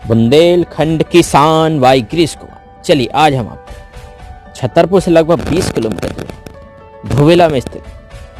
बुंदेलखंड की शान बाई गिरीश कुमार। चलिए आज हम आपको छतरपुर से लगभग 20 किलोमीटर दूर धोबेला में स्थित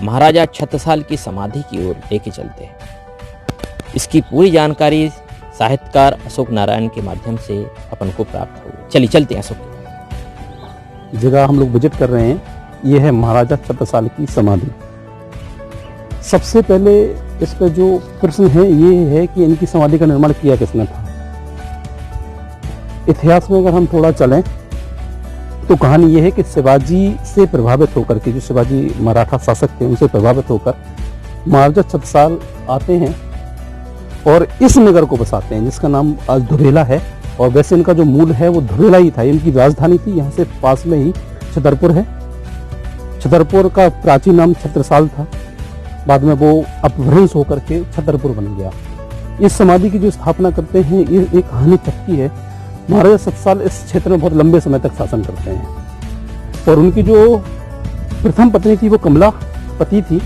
महाराजा छत्रसाल की समाधि की ओर लेके चलते हैं। इसकी पूरी जानकारी साहित्यकार अशोक नारायण के माध्यम से अपन को प्राप्त होगी। चलिए चलते हैं अशोक। जगह हम लोग विजिट कर रहे हैं, ये है महाराजा छत्रसाल की समाधि। सबसे पहले इस पर जो प्रश्न है ये है कि इनकी समाधि का निर्माण किया किसने था। इतिहास में अगर हम थोड़ा चलें तो कहानी ये है कि शिवाजी से प्रभावित होकर के, जो शिवाजी मराठा शासक थे उनसे प्रभावित होकर महाराजा छत्रसाल आते हैं और इस नगर को बसाते हैं जिसका नाम आज धोबेला है। और वैसे इनका जो मूल है वो धोबेला ही था, इनकी राजधानी थी। यहाँ से पास में ही छतरपुर है। छतरपुर का प्राचीन नाम छत्रसाल था, बाद में वो अपभ्रंश होकर के छतरपुर बन गया। इस समाधि की जो स्थापना करते हैं ये एक कहानी चक्की है। महाराजा छत्रसाल इस क्षेत्र में बहुत लंबे समय तक शासन करते हैं और उनकी जो प्रथम पत्नी थी वो कमलापति थी।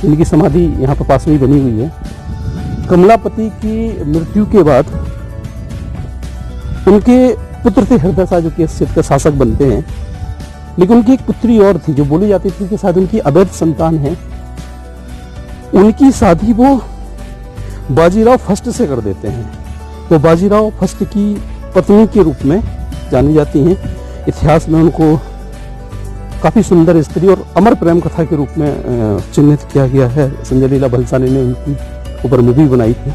इनकी समाधि यहाँ पर पास में ही बनी हुई है। कमलापति की मृत्यु के बाद उनके पुत्र थे हृदयसा, जो कि इस क्षेत्र के शासक बनते हैं। लेकिन उनकी एक पुत्री और थी जो बोली जाती थी कि शायद उनकी अवैध संतान है। उनकी शादी वो बाजीराव फर्स्ट से कर देते हैं। तो बाजीराव फर्स्ट की पत्नी के रूप में जानी जाती हैं। इतिहास में उनको काफ़ी सुंदर स्त्री और अमर प्रेम कथा के रूप में चिन्हित किया गया है। संजय लीला भंसाली ने उनकी ऊपर मूवी बनाई थी।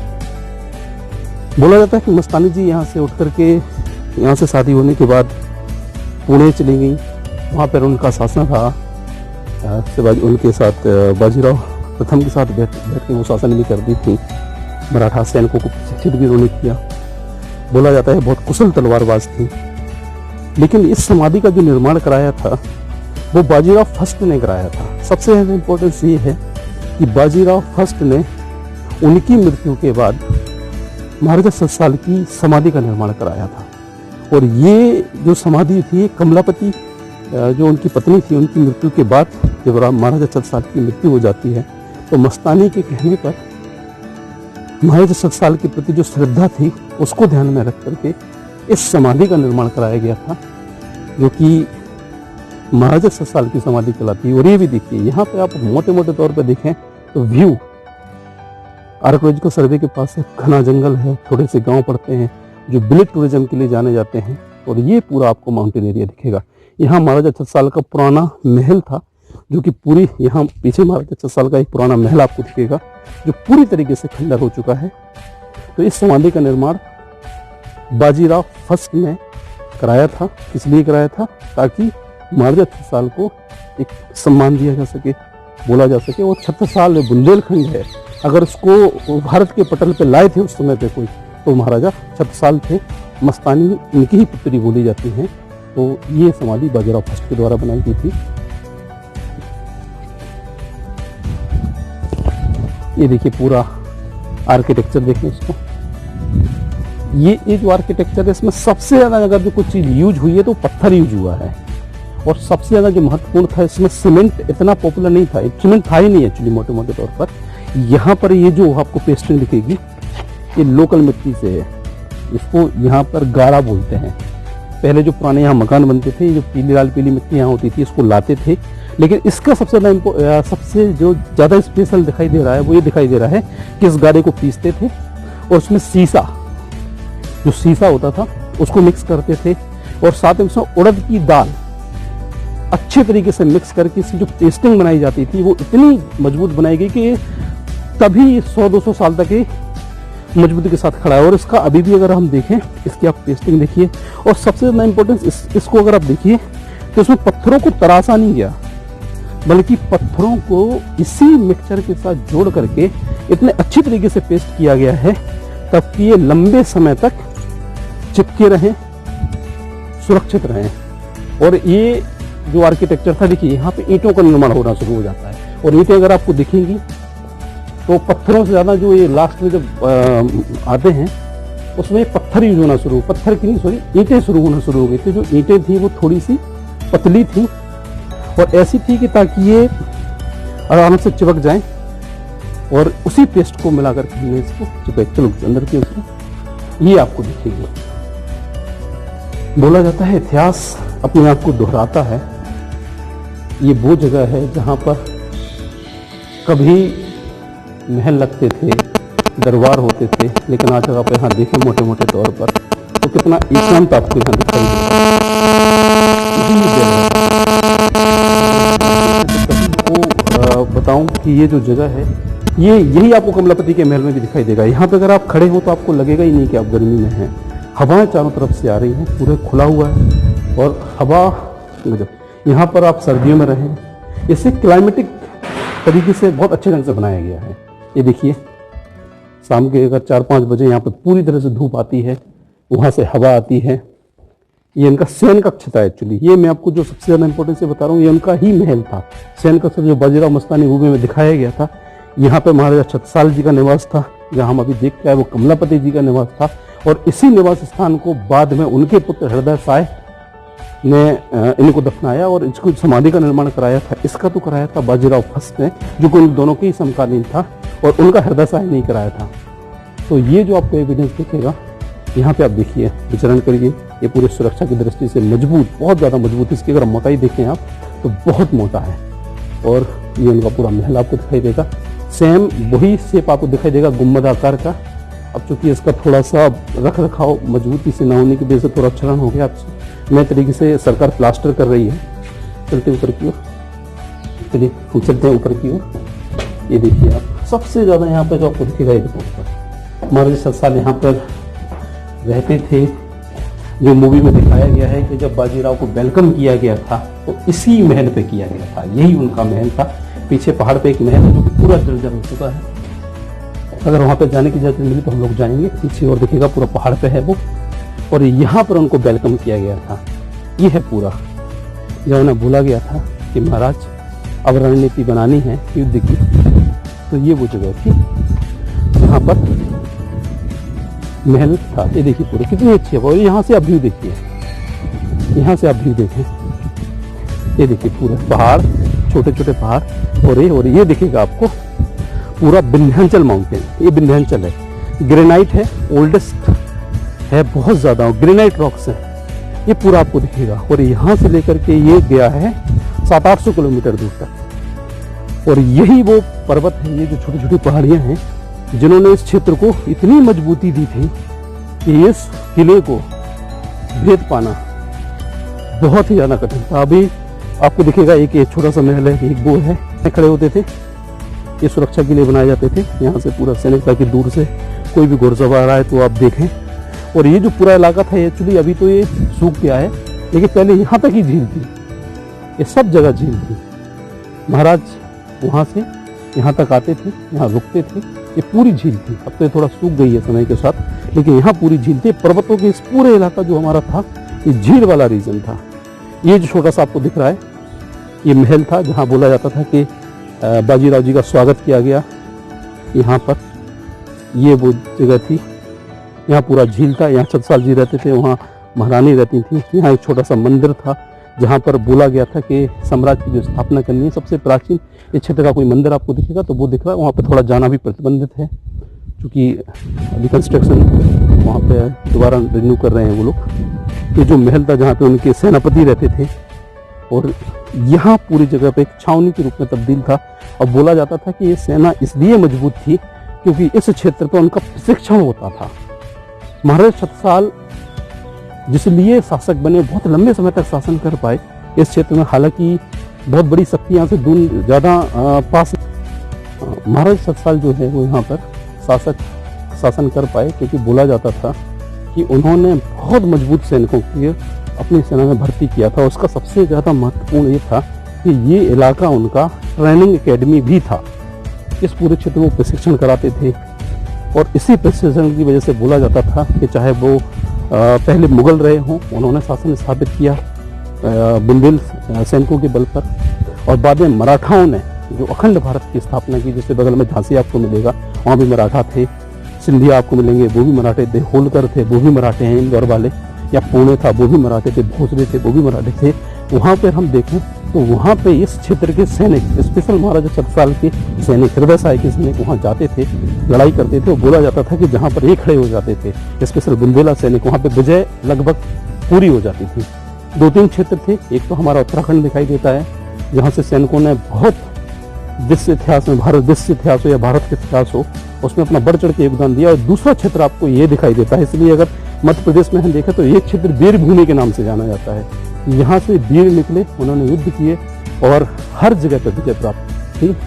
बोला जाता है कि मस्तानी जी यहाँ से उठ करके, यहाँ से शादी होने के बाद पुणे चली गई। वहाँ पर उनका शासन रहा। शिवाजी उनके साथ बाजीराव प्रथम के साथ बैठ के वो शासन भी कर दी थी। मराठा सैनिकों को प्रशिक्षित भी उन्होंने किया। बोला जाता है बहुत कुशल तलवारबाज थी। लेकिन इस समाधि का जो निर्माण कराया था वो बाजीराव फर्स्ट ने कराया था। सबसे इम्पोर्टेंस ये है कि बाजीराव फर्स्ट ने उनकी मृत्यु के बाद महाराजा छत्रसाल की समाधि का निर्माण कराया था। और ये जो समाधि थी कमलापति जो उनकी पत्नी थी, उनकी मृत्यु के बाद जब महाराजा छत्रसाल की मृत्यु हो जाती है तो मस्तानी के कहने पर महाराजा छत्रसाल के प्रति जो श्रद्धा थी उसको ध्यान में रख करके इस समाधि का निर्माण कराया गया था, जो कि महाराजा छत्रसाल की समाधि कहलाती है। और ये भी देखिए, यहाँ पे आप मोटे मोटे तौर पे देखें तो व्यू आर्कियोलॉजिकल सर्वे के पास है, घना जंगल है, थोड़े से गांव पड़ते हैं जो विलेज टूरिज्म के लिए जाने जाते हैं। और ये पूरा आपको माउंटेन एरिया दिखेगा। यहाँ महाराजा छत्रसाल का पुराना महल था, जो कि पूरी, यहाँ पीछे महाराजा छत्रसाल का एक पुराना महल आपको दिखेगा जो पूरी तरीके से खंडर हो चुका है। तो इस समाधि का निर्माण बाजीराव फर्स्ट ने कराया था। इसलिए कराया था ताकि महाराजा छत्रसाल को एक सम्मान दिया जा सके, बोला जा सके। और छत्रसाल बुंदेलखंड है, अगर उसको भारत के पटल पे लाए थे उस समय पे कोई, तो महाराजा छत्रसाल थे। मस्तानी इनकी ही पुत्री बोली जाती हैं। तो ये समाधि बाजीराव फर्स्ट के द्वारा बनाई गई थी। ये देखिए पूरा आर्किटेक्चर देखें इसको। ये जो आर्किटेक्चर है इसमें सबसे ज़्यादा अगर जो कुछ चीज़ यूज हुई है तो पत्थर यूज हुआ है। और सबसे ज़्यादा जो महत्वपूर्ण था, इसमें सीमेंट इतना पॉपुलर नहीं था। सीमेंट था ही नहीं एक्चुअली मोटे मोटे तौर पर। यहाँ पर ये जो आपको पेस्टिंग दिखेगी ये लोकल मिट्टी से है। इसको यहाँ पर गारा बोलते हैं। पहले जो पुराने यहाँ मकान बनते थे, जो पीली लाल पीली मिट्टी यहाँ होती थी, इसको लाते थे। लेकिन इसका सबसे जो ज़्यादा स्पेशल दिखाई दे रहा है वो ये दिखाई दे रहा है कि इस गारे को पीसते थे और उसमें सीसा, जो सीसा होता था उसको मिक्स करते थे। और साथ में उसमें उड़द की दाल अच्छे तरीके से मिक्स करके इसकी जो पेस्टिंग बनाई जाती थी वो इतनी मजबूत बनाई गई कि तभी 100-200 साल तक ये मजबूती के साथ खड़ा है। और इसका अभी भी अगर हम देखें, इसकी आप पेस्टिंग देखिए। और सबसे ज़्यादा इम्पोर्टेंस इसको अगर आप देखिए तो इसमें पत्थरों को तराशा नहीं गया, बल्कि पत्थरों को इसी मिक्सचर के साथ जोड़ करके इतने अच्छी तरीके से पेस्ट किया गया है ताकि ये लंबे समय तक चिपके रहें, सुरक्षित रहें। और ये जो आर्किटेक्चर था, देखिए यहाँ पे ईंटों का निर्माण होना शुरू हो जाता है। और ईंटें अगर आपको दिखेंगी तो पत्थरों से ज़्यादा जो ये लास्ट में जब आते हैं उसमें पत्थर यूज होना शुरू, पत्थर की नहीं सॉरी ईंटें शुरू होना शुरू हो गई थी। जो ईंटें थी वो थोड़ी सी पतली थी और ऐसी थी कि ताकि ये आराम से चिपक जाएं। और उसी पेस्ट को मिलाकर हमने इसको चिपक, चलो अंदर की उसको ये आपको दिखेगी। बोला जाता है इतिहास अपने आप को दोहराता है। ये वो जगह है जहाँ पर कभी महल लगते थे, दरबार होते थे, लेकिन आज अगर आप यहाँ देखें मोटे मोटे तौर पर तो कितना एकांत आपको यहाँ दिखाई देगा। बताऊं कि ये जो जगह है यही आपको कमलापति के महल में भी दिखाई देगा। यहाँ पे अगर आप खड़े हो तो आपको लगेगा ही नहीं कि आप गर्मी में हैं। हवाएं चारों तरफ से आ रही हैं, पूरे खुला हुआ है और हवा यहाँ पर आप सर्दियों में रहें, इसे क्लाइमेटिक तरीके से बहुत अच्छे ढंग से बनाया गया है। ये देखिए शाम के अगर 4-5 बजे यहाँ पर पूरी तरह से धूप आती है, वहाँ से हवा आती है। ये इनका शयन कक्ष था एक्चुअली। ये मैं आपको जो सबसे ज़्यादा इंपॉर्टेंस से बता रहा हूँ, ये उनका ही महल था। शयन कक्ष जो बाजीराव मस्तानी मूवी में दिखाया गया था, यहाँ पे महाराजा छत्रसाल जी का निवास था। जहाँ हम अभी देख के आए वो कमलापति जी का निवास था। और इसी निवास स्थान को बाद में उनके पुत्र हृदय साय ने इनको दफनाया और इसको समाधि का निर्माण कराया था। इसका तो कराया था बाजीराव फर्स्ट ने, जो कि उन दोनों के ही समकालीन था, और उनका हृदय साय नहीं कराया था। तो ये जो आपको एविडेंस दिखेगा यहाँ पे आप देखिए, विचरण करिए। ये पूरी सुरक्षा की दृष्टि से मजबूत, बहुत ज़्यादा मजबूत। इसकी अगर मोटाई देखें आप तो बहुत मोटा है। और ये उनका पूरा महल आपको दिखाई देगा। सेम वही शेप आपको दिखाई देगा गुम्बद आकार का। अब चूंकि इसका थोड़ा सा रख रखाव मजबूती से न होने की वजह से थोड़ा क्षरण हो गया। नए तरीके से सरकार प्लास्टर कर रही है। चलते ऊपर की ओर, चलिए हम चलते हैं ऊपर की ओर। ये देखिए आप सबसे ज़्यादा यहाँ पर जो आपको दिखेगा, ये देखो महाराजा छत्रसाल यहाँ पर रहते थे। जो मूवी में दिखाया गया है कि जब बाजीराव को वेलकम किया गया था तो इसी महल पे किया गया था। यही उनका महल था। पीछे पहाड़ पे एक महल है जो कि पूरा जर्जर हो चुका है। अगर वहाँ पे जाने की इजाज़त मिली तो हम लोग जाएंगे। पीछे और देखिएगा पूरा पहाड़ पे है वो, और यहाँ पर उनको वेलकम किया गया था। ये है पूरा, जब उन्हें बोला गया था कि महाराज अब रणनीति बनानी है युद्ध की, तो ये वो जगह थी जहाँ पर महल था। ये देखिए पूरे कितनी अच्छी है। और यहाँ से आप व्यू देखिए, यहाँ से आप व्यू देखें, ये देखिए पूरे पहाड़, छोटे छोटे पहाड़। और ये देखिएगा आपको पूरा विंध्याचल माउंटेन। ये विंध्याचल है, ग्रेनाइट है, ओल्डेस्ट है बहुत ज़्यादा, ग्रेनाइट रॉक्स है। ये पूरा आपको दिखेगा। और यहाँ से लेकर के ये गया है 700-800 किलोमीटर दूर तक। और यही वो पर्वत है, ये जो छोटी छोटी पहाड़ियाँ हैं, जिन्होंने इस क्षेत्र को इतनी मजबूती दी थी कि इस किले को भेद पाना बहुत ही ज़्यादा कठिन था। अभी आपको दिखेगा एक छोटा सा महल है, एक वो है, खड़े होते थे। ये सुरक्षा के लिए बनाए जाते थे। यहाँ से पूरा सैनिक, ताकि दूर से कोई भी घुड़सवार आए तो आप देखें। और ये जो पूरा इलाका था एक्चुअली अभी तो ये सूख गया है, लेकिन पहले यहाँ तक ही झील थी। ये सब जगह झील थी। महाराज वहाँ से यहाँ तक आते थे, यहाँ रुकते थे। ये पूरी झील थी। अब तो ये थोड़ा सूख गई है समय के साथ, लेकिन यहाँ पूरी झील थी। पर्वतों के इस पूरे इलाका जो हमारा था, ये झील वाला रीजन था। ये जो छोटा सा आपको दिख रहा है, ये महल था जहाँ बोला जाता था कि बाजीराव जी का स्वागत किया गया। यहाँ पर ये वो जगह थी। यहाँ पूरा झील था, यहाँ छत्रसाल जी रहते थे, वहाँ महारानी रहती थी। यहाँ एक छोटा सा मंदिर था जहाँ पर बोला गया था कि साम्राज्य की जो स्थापना करनी है, सबसे प्राचीन इस क्षेत्र का कोई मंदिर आपको दिखेगा तो वो दिख रहा है। वहाँ पर थोड़ा जाना भी प्रतिबंधित है, क्योंकि अभी कंस्ट्रक्शन वहाँ पे दोबारा रिन्यू कर रहे हैं वो लोग। ये जो महल था जहाँ पे उनके सेनापति रहते थे, और यहाँ पूरी जगह पे एक छावनी के रूप में तब्दील था। और बोला जाता था कि ये सेना इसलिए मजबूत थी क्योंकि इस क्षेत्र पर उनका प्रशिक्षण होता था। महाराजा छत्रसाल जिसलिए शासक बने, बहुत लंबे समय तक शासन कर पाए इस क्षेत्र में। हालांकि बहुत बड़ी शक्ति यहाँ से दूर ज़्यादा पास, महाराजा छत्रसाल जो है वो यहाँ पर शासन कर पाए क्योंकि बोला जाता था कि उन्होंने बहुत मजबूत सैनिकों की अपनी सेना में भर्ती किया था। उसका सबसे ज़्यादा महत्वपूर्ण ये था कि ये इलाका उनका ट्रेनिंग एकेडमी भी था। इस पूरे क्षेत्र में प्रशिक्षण कराते थे, और इसी प्रशिक्षण की वजह से बोला जाता था कि चाहे वो पहले मुगल रहे हों, उन्होंने शासन स्थापित किया बुंदेल सैनिकों के बल पर, और बाद में मराठाओं ने जो अखंड भारत की स्थापना की। जैसे बगल में झांसी आपको मिलेगा, वहाँ भी मराठा थे। सिंधिया आपको मिलेंगे, वो भी मराठे थे। होलकर थे, वो भी मराठे हैं, इंदौर वाले। या पुणे था वो भी मराठे थे, भोसले थे वो भी मराठे थे। वहाँ पर हम देखें तो वहाँ पे इस क्षेत्र के सैनिक, स्पेशल महाराजा छत्रसाल के सैनिक, हृदय सहाय के सैनिक वहाँ जाते थे, लड़ाई करते थे। और बोला जाता था कि जहाँ पर ये खड़े हो जाते थे स्पेशल बुंदेला सैनिक, वहाँ पे विजय लगभग पूरी हो जाती थी। 2-3 क्षेत्र थे, एक तो हमारा उत्तराखंड दिखाई देता है जहाँ से सैनिकों ने बहुत विश्व इतिहास में, भारत विश्व इतिहास हो या भारत के इतिहास हो, उसमें अपना बढ़ चढ़ के योगदान दिया। और दूसरा क्षेत्र आपको ये दिखाई देता है, इसलिए अगर मध्य प्रदेश में हम देखें तो ये क्षेत्र वीर भूमि के नाम से जाना जाता है। यहाँ से वीर निकले, उन्होंने युद्ध किए और हर जगह पर विजय प्राप्त। ठीक,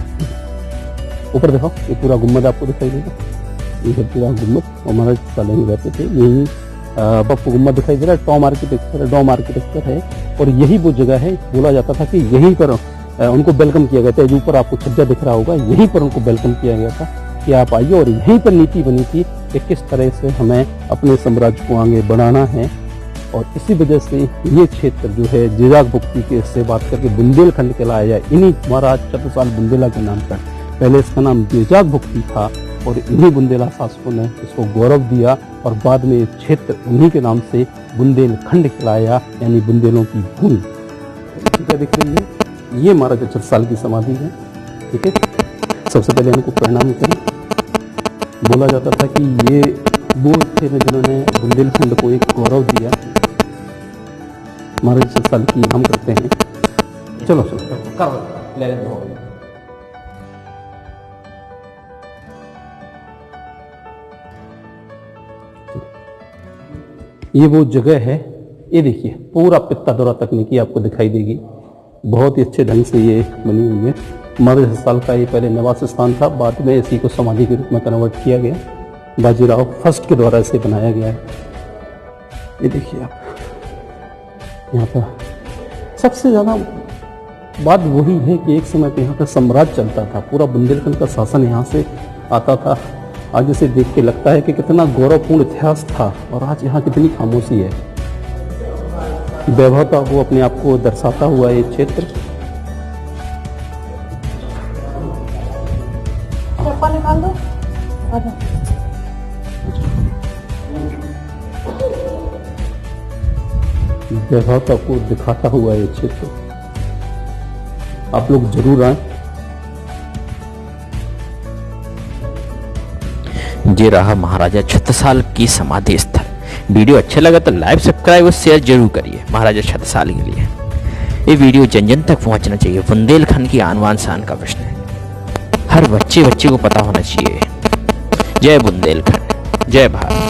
ऊपर देखो ये पूरा गुम्बद आपको दिखाई देगा, ये पूरा गुम्बद हमारे साले में रहते थे। यही बप्पू गुम्बद दिखाई दे रहा है, टॉम आर्किटेक्चर है, डॉम आर्किटेक्चर है। और यही वो जगह है, बोला जाता था कि यहीं पर उनको वेलकम किया गया था। जो ऊपर आपको छज्जा दिख रहा होगा, यहीं पर उनको वेलकम किया गया था कि आप आइए। और यहीं पर नीति बनी थी कि किस तरह से हमें अपने साम्राज्य को आगे बढ़ाना है। और इसी वजह से ये क्षेत्र जो है जेजाग भुक्ति के से बात करके बुंदेलखंड कहलाया जाए, इन्हीं महाराज छत्रसाल बुंदेला के नाम पर। पहले इसका नाम जेजाग भुक्ति था और इन्हीं बुंदेला शासकों ने इसको गौरव दिया और बाद में ये क्षेत्र उन्हीं के नाम से बुंदेलखंड कहलाया, यानी बुंदेलों की भूमि। क्या दिख रही है, ये महाराजा छत्रसाल की समाधि है। ठीक है, सबसे पहले इनको प्रणाम करें। बोला जाता था कि ये वो थे जिन्होंने बुंदेलखंड को एक गौरव दिया। महाराजा छत्रसाल की हम करते हैं। चलो कर ले ये वो जगह है, ये देखिए पूरा पित्ता दौरा तकनीकी आपको दिखाई देगी, बहुत ही अच्छे ढंग से ये बनी हुई है। महाराजा छत्रसाल का ये पहले निवास स्थान था, बाद में इसी को समाधि के रूप में कन्वर्ट किया गया। बाजीराव फर्स्ट के द्वारा इसे बनाया गया है। ये देखिए आप यहाँ पर सबसे ज़्यादा बात वही है कि एक समय पे यहाँ पर साम्राज्य चलता था, पूरा बुंदेलखंड का शासन यहाँ से आता था। आज इसे देख के लगता है कि कितना गौरवपूर्ण इतिहास था और आज यहाँ कितनी खामोशी है। वैभवता को अपने आप को दर्शाता हुआ ये क्षेत्र। निकाल दो। वैभवता को दिखाता हुआ ये क्षेत्र, आप लोग जरूर आए। ये रहा महाराजा छत्रसाल की समाधि स्थल। वीडियो अच्छा लगा तो लाइक, सब्सक्राइब और शेयर जरूर करिए महाराजा छत्रसाल के लिए। ये वीडियो जन जन तक पहुंचना चाहिए। बुंदेलखंड की आन बान शान का प्रश्न है, हर बच्चे को पता होना चाहिए। जय बुंदेलखंड, जय भारत।